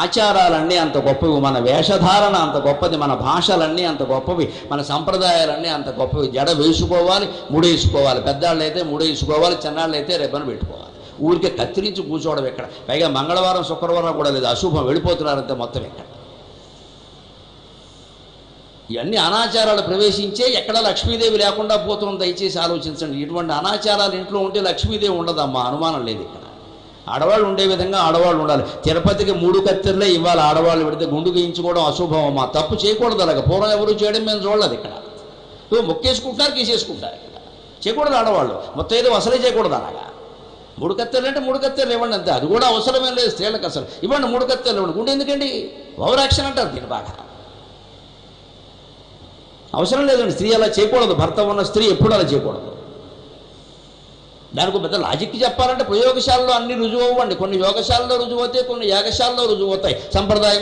ఆచారాలన్నీ అంత గొప్పవి, మన వేషధారణ అంత గొప్పది, మన భాషలన్నీ అంత గొప్పవి, మన సంప్రదాయాలన్నీ అంత గొప్పవి. జడ వేసుకోవాలి, ముడేసుకోవాలి, పెద్దాళ్ళు అయితే ముడేసుకోవాలి, చిన్నాళ్ళు అయితే రిబ్బన్ పెట్టుకోవాలి. ఊరికే కత్తిరించి కూర్చోవడం ఎక్కడ, పైగా మంగళవారం శుక్రవారం కూడా లేదు, అశుభం, వెళ్ళిపోతున్నారంతే మొత్తం ఎక్కడ. ఇవన్నీ అనాచారాలు ప్రవేశించే ఎక్కడ లక్ష్మీదేవి లేకుండా పోతుంది. దయచేసి ఆలోచించండి. ఇటువంటి అనాచారాలు ఇంట్లో ఉంటే లక్ష్మీదేవి ఉండదమ్మా, అనుమానం లేదు. ఇక్కడ ఆడవాళ్ళు ఉండే విధంగా ఆడవాళ్ళు ఉండాలి. తిరుపతికి 3 కత్తెరలే ఇవ్వాలి. ఆడవాళ్ళు పెడితే గుండు గీయించుకోవడం అశుభం అమ్మా, తప్పు చేయకూడదు. అలాగ పూర్వం ఎవరు చేయడం మేము చూడలేదు. ఇక్కడ మొక్కేసుకుంటారు, గీసేసుకుంటారు. ఇక్కడ చేయకూడదు. ఆడవాళ్ళు మొత్తం అసలే చేయకూడదు. అలాగా 3 కత్తెరలు అంటే 3 కత్తెరలు ఇవ్వండి అంతే. అది కూడా అవసరమేం లేదు స్త్రీలకు, అసలు ఇవ్వండి 3 కత్తెరలు ఇవ్వండి. గుండె ఎందుకండి? ఓవరాక్షన్ అంటారు దీన్ని. బాగా అవసరం లేదండి. స్త్రీ అలా చేయకూడదు. భర్త ఉన్న స్త్రీ ఎప్పుడు అలా చేయకూడదు. దానికి పెద్ద లాజిక్ చెప్పాలంటే ప్రయోగశాలలో అన్ని రుజువు అవ్వండి. కొన్ని యోగశాలలో రుజువు అవుతాయి, కొన్ని యాగశాలలో రుజువు అవుతాయి. సంప్రదాయం